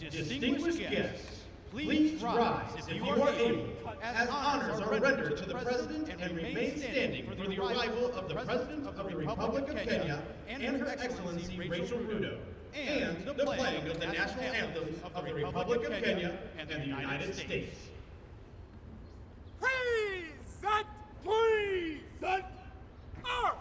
Distinguished guests, please rise if you are able, as honors are rendered to the President and remain standing for the arrival of the President of the Republic of Kenya and Her Excellency Rachel Ruto, and the playing of the national anthems of the Republic of Kenya and the United States. Present, present, arm!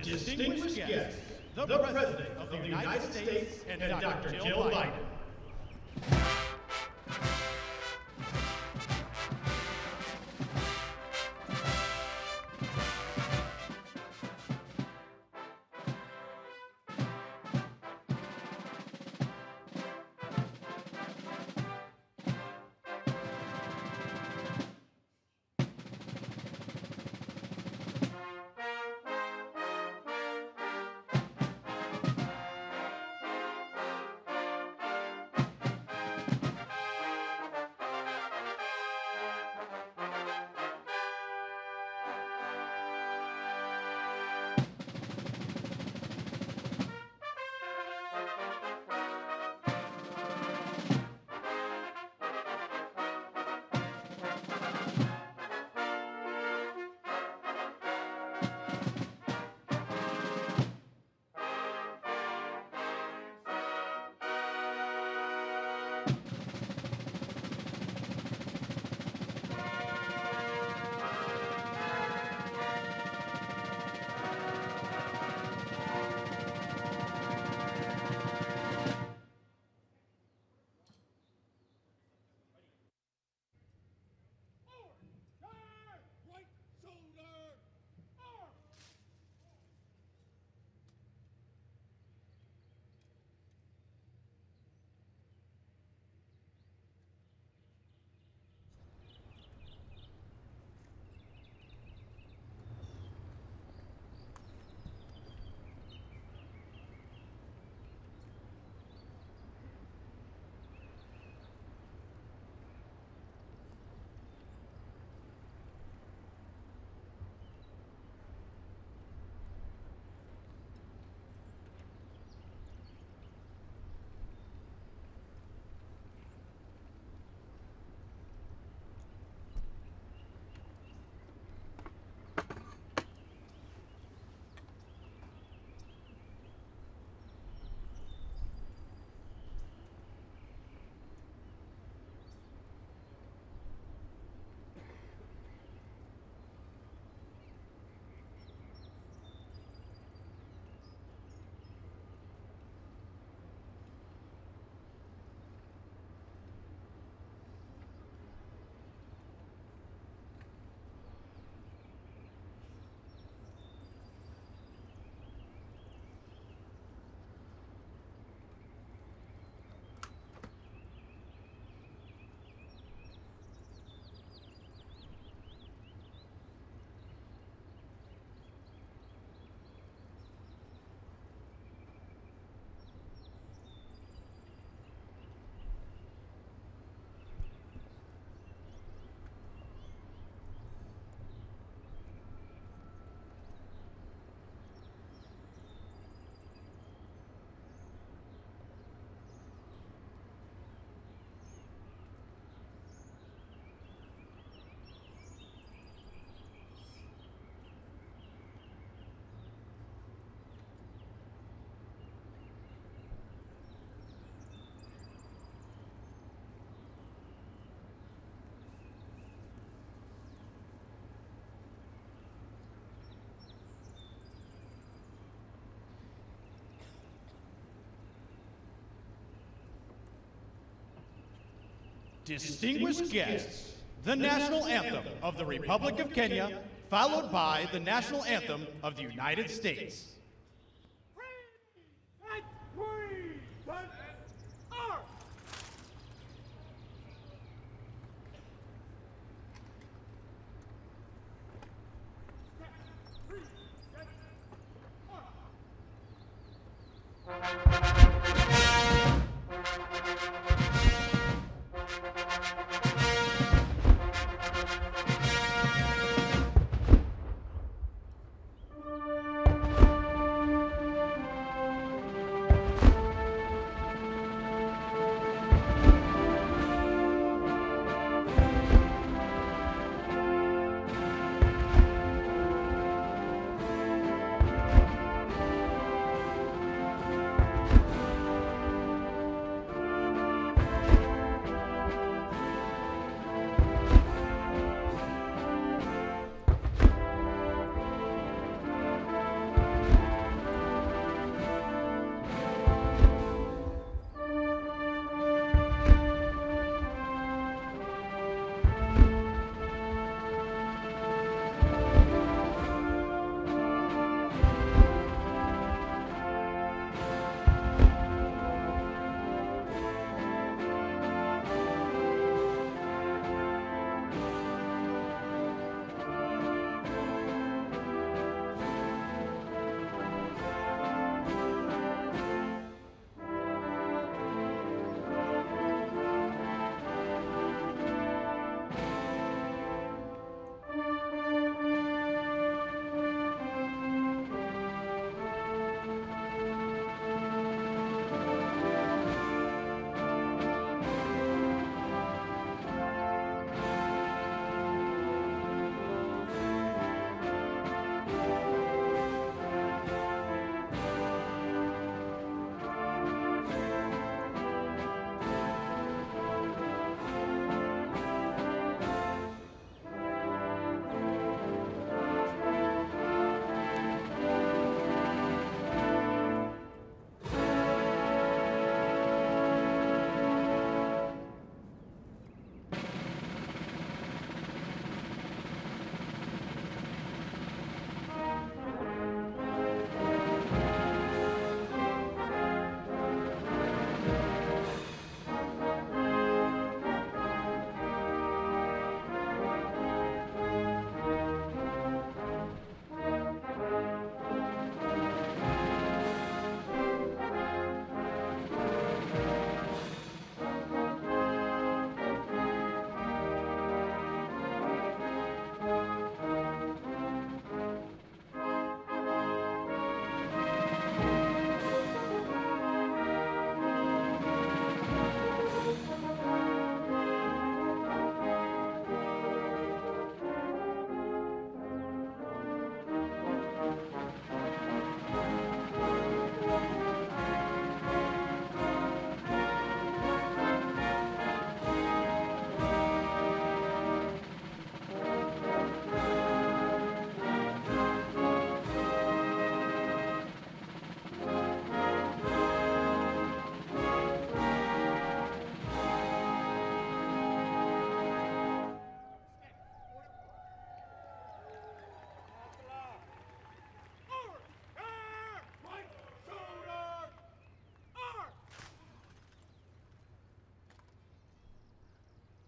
Distinguished guests, the President of the United States and Dr. Jill Biden. Distinguished guests, the national anthem of the Republic of Kenya, followed by the national anthem of the United States.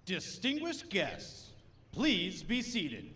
Distinguished guests, please be seated.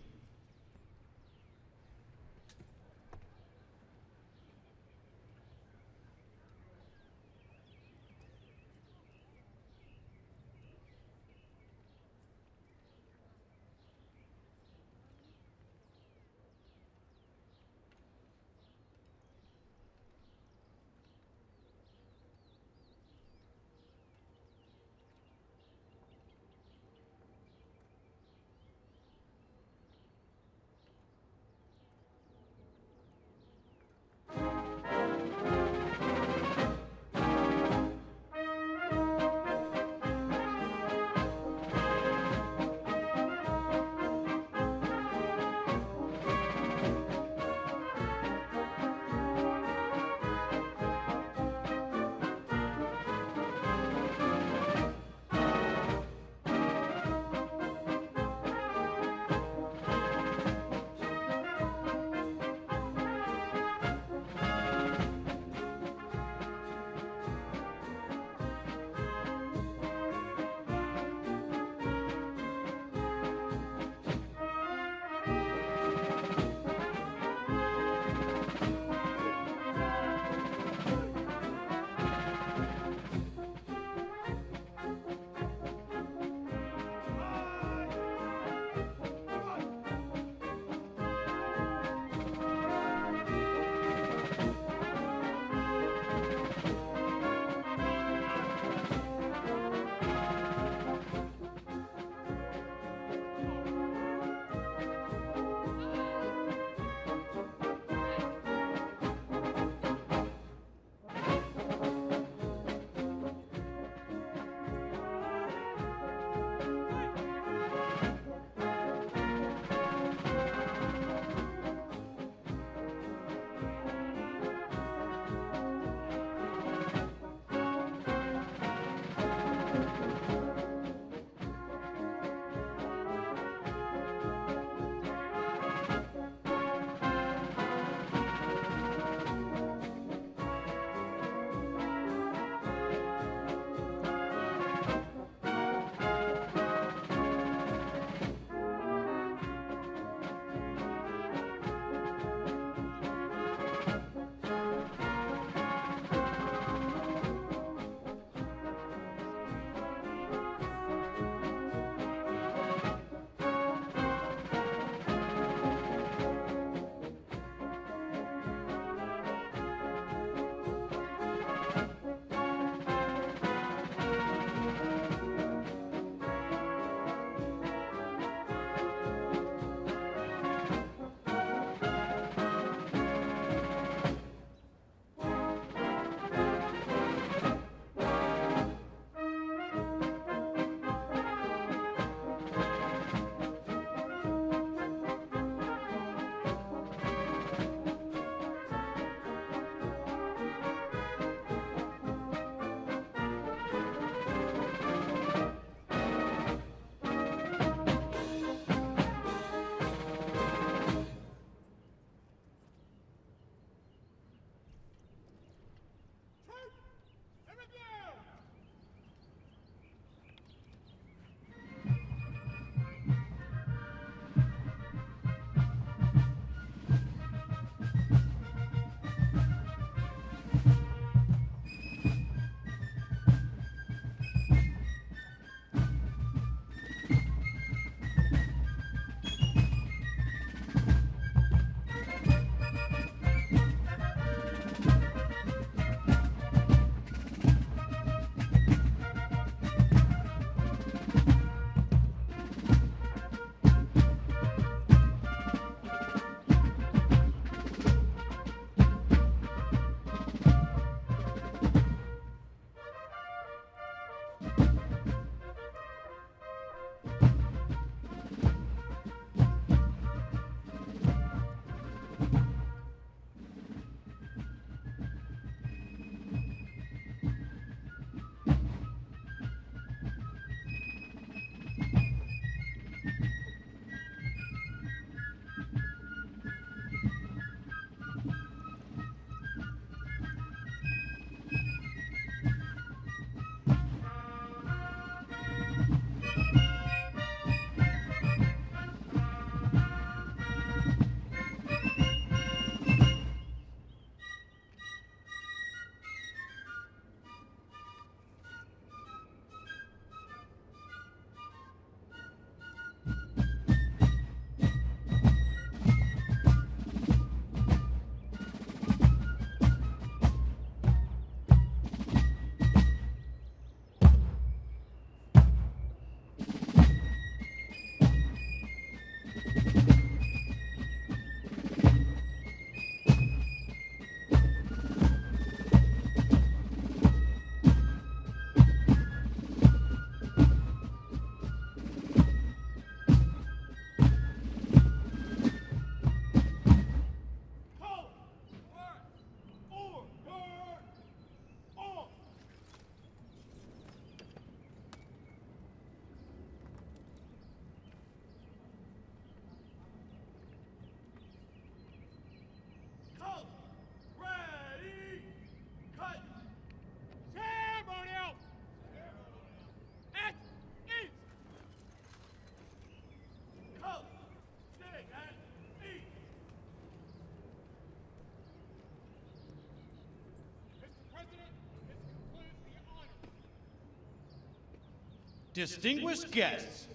distinguished guests,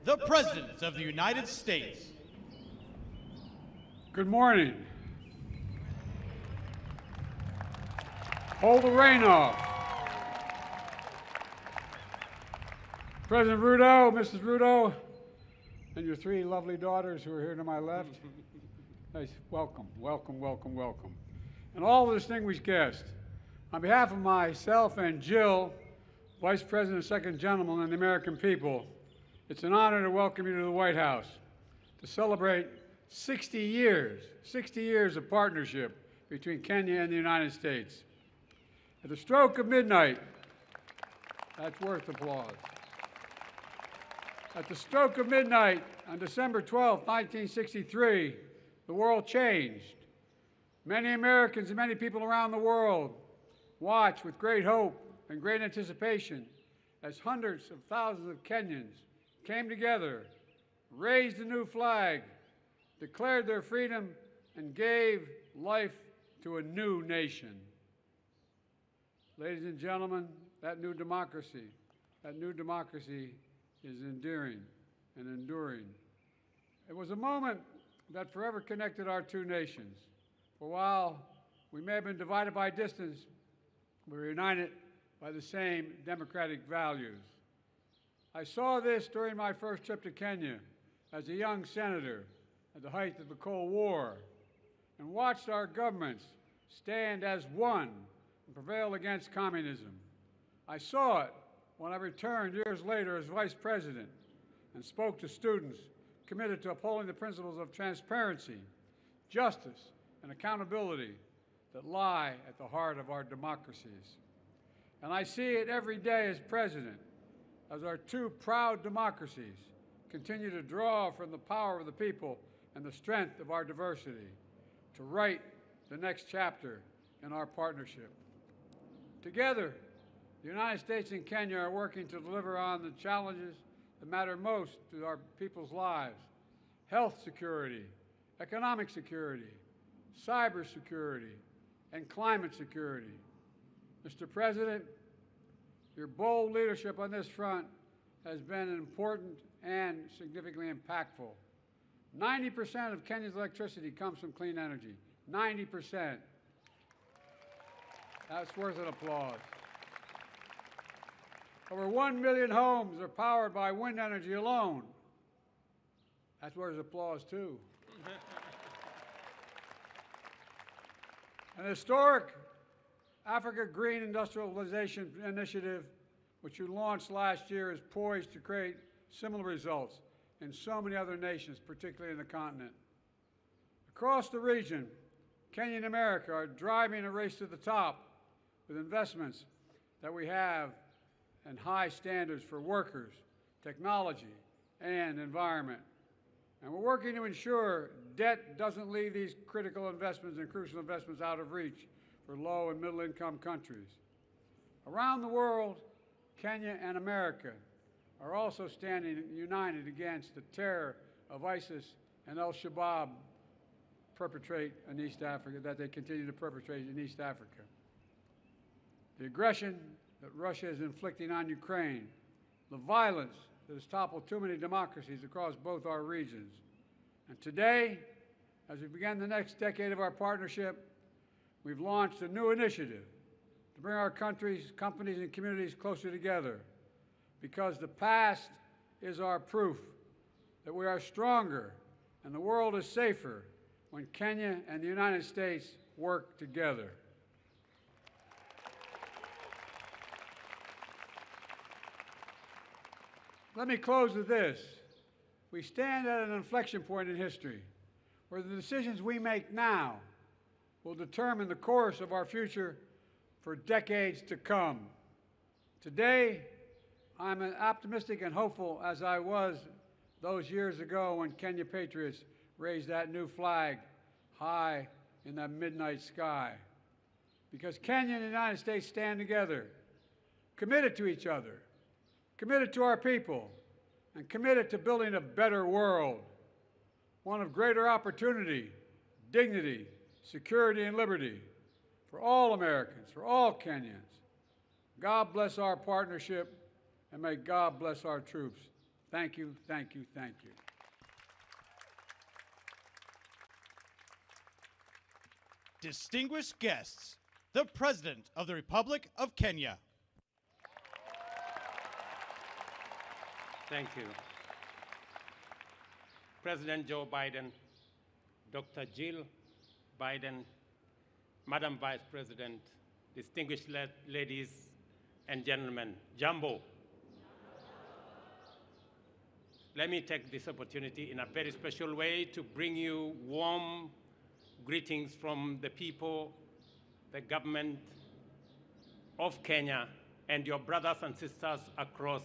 the President of the United States. Good morning. Hold the rain off. President Ruto, Mrs. Ruto, and your three lovely daughters who are here to my left. Nice. Welcome, welcome, welcome, welcome. And all the distinguished guests, on behalf of myself and Jill, Vice President and Second Gentleman, and the American people, it's an honor to welcome you to the White House to celebrate 60 years of partnership between Kenya and the United States. At the stroke of midnight, that's worth applause. At the stroke of midnight on December 12, 1963, the world changed. Many Americans and many people around the world watched with great hope and great anticipation as hundreds of thousands of Kenyans came together, raised a new flag, declared their freedom, and gave life to a new nation. Ladies and gentlemen, that new democracy is endearing and enduring. It was a moment that forever connected our two nations. For while we may have been divided by distance, we were united by the same democratic values. I saw this during my first trip to Kenya as a young senator at the height of the Cold War, and watched our governments stand as one and prevail against communism. I saw it when I returned years later as Vice President and spoke to students committed to upholding the principles of transparency, justice, and accountability that lie at the heart of our democracies. And I see it every day as President, as our two proud democracies continue to draw from the power of the people and the strength of our diversity to write the next chapter in our partnership. Together, the United States and Kenya are working to deliver on the challenges that matter most to our people's lives: health security, economic security, cyber security, and climate security. Mr. President, your bold leadership on this front has been important and significantly impactful. 90% of Kenya's electricity comes from clean energy. 90%. That's worth an applause. Over 1 million homes are powered by wind energy alone. That's worth applause, too. An historic Africa Green Industrialization Initiative, which you launched last year, is poised to create similar results in so many other nations, particularly in the continent. Across the region, Kenya and America are driving a race to the top with investments that we have and high standards for workers, technology, and environment. And we're working to ensure debt doesn't leave these critical investments and crucial investments out of reach for low and middle income countries. Around the world, Kenya and America are also standing united against the terror of ISIS and Al-Shabaab perpetrate in East Africa, that they continue to perpetrate in East Africa. The aggression that Russia is inflicting on Ukraine, the violence that has toppled too many democracies across both our regions. And today, as we begin the next decade of our partnership, we've launched a new initiative to bring our countries, companies, and communities closer together, because the past is our proof that we are stronger and the world is safer when Kenya and the United States work together. Let me close with this. We stand at an inflection point in history where the decisions we make now will determine the course of our future for decades to come. Today, I'm as optimistic and hopeful as I was those years ago when Kenya patriots raised that new flag high in that midnight sky. Because Kenya and the United States stand together, committed to each other, committed to our people, and committed to building a better world, one of greater opportunity, dignity, security, and liberty for all Americans, for all Kenyans. God bless our partnership, and may God bless our troops. Thank you, thank you, thank you. Distinguished guests, the President of the Republic of Kenya. Thank you. President Joe Biden, Dr. Jill Biden, Madam Vice President, distinguished ladies and gentlemen, Jambo. Let me take this opportunity in a very special way to bring you warm greetings from the people, the government of Kenya, and your brothers and sisters across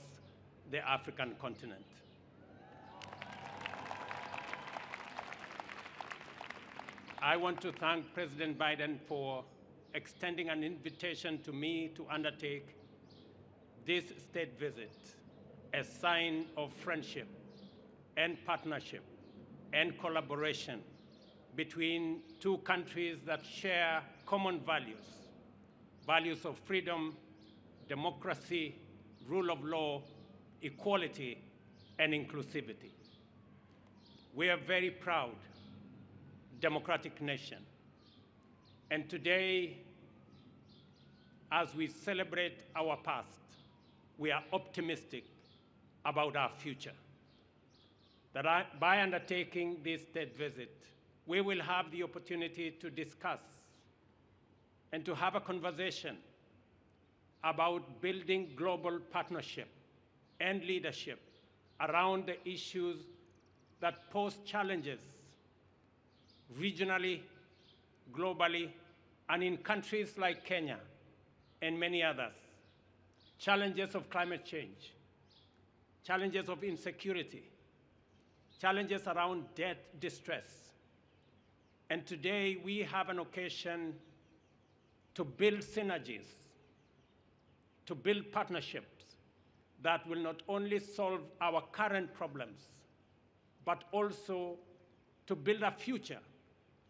the African continent. I want to thank President Biden for extending an invitation to me to undertake this state visit, a sign of friendship and partnership and collaboration between two countries that share common values, values of freedom, democracy, rule of law, equality, and inclusivity. We are a very proud democratic nation. And today, as we celebrate our past, we are optimistic about our future. That by undertaking this state visit, we will have the opportunity to discuss and to have a conversation about building global partnership and leadership around the issues that pose challenges regionally, globally, and in countries like Kenya and many others. Challenges of climate change, challenges of insecurity, challenges around debt distress. And today we have an occasion to build synergies, to build partnerships that will not only solve our current problems, but also to build a future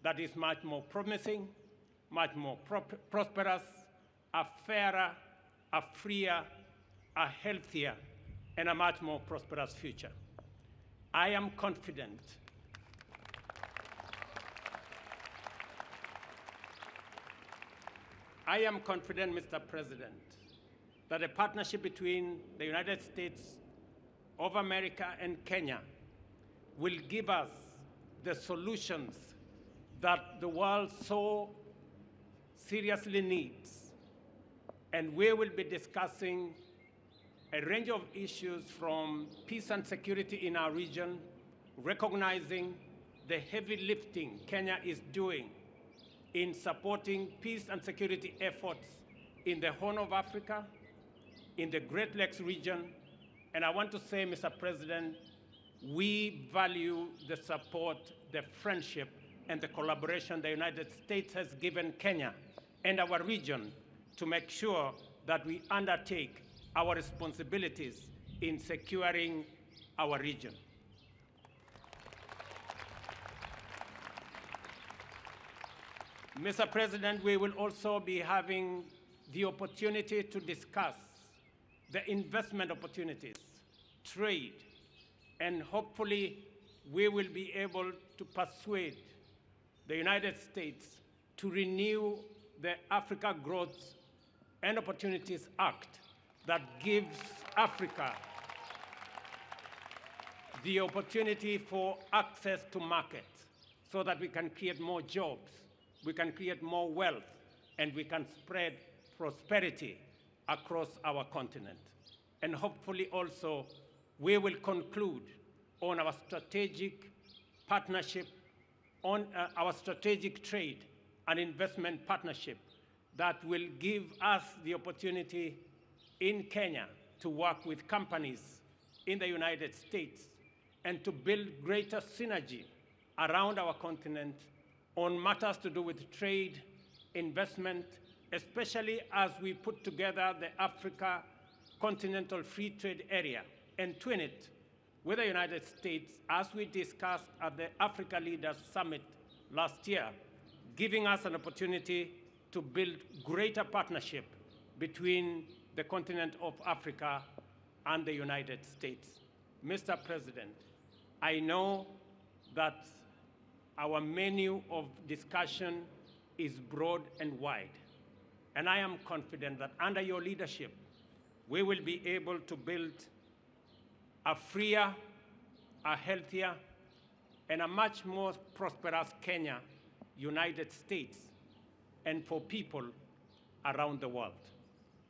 that is much more promising, much more prosperous, a fairer, a freer, a healthier, and a much more prosperous future. I am confident Mr. President, that a partnership between the United States of America and Kenya will give us the solutions that the world so seriously needs. And we will be discussing a range of issues from peace and security in our region, recognizing the heavy lifting Kenya is doing in supporting peace and security efforts in the Horn of Africa, in the Great Lakes region. And I want to say, Mr. President, we value the support, the friendship, and the collaboration the United States has given Kenya and our region to make sure that we undertake our responsibilities in securing our region. Mr. President, we will also be having the opportunity to discuss the investment opportunities, trade, and hopefully we will be able to persuade the United States to renew the Africa Growth and Opportunities Act that gives Africa the opportunity for access to markets so that we can create more jobs, we can create more wealth, and we can spread prosperity across our continent. And hopefully also we will conclude on our strategic partnership, on our strategic trade and investment partnership that will give us the opportunity in Kenya to work with companies in the United States and to build greater synergy around our continent on matters to do with trade, investment, especially as we put together the Africa Continental Free Trade Area and twin it with the United States, as we discussed at the Africa Leaders Summit last year, giving us an opportunity to build greater partnership between the continent of Africa and the United States. Mr. President, I know that our menu of discussion is broad and wide, and I am confident that under your leadership, we will be able to build a freer, a healthier, and a much more prosperous Kenya, United States, and for people around the world.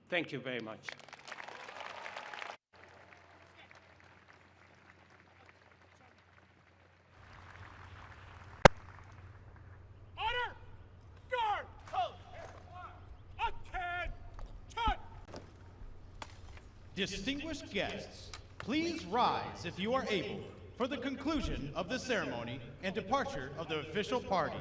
Thank you very much. Order! Guard! Attention! Distinguished guests, please rise if you are able for the conclusion of the ceremony and departure of the official party.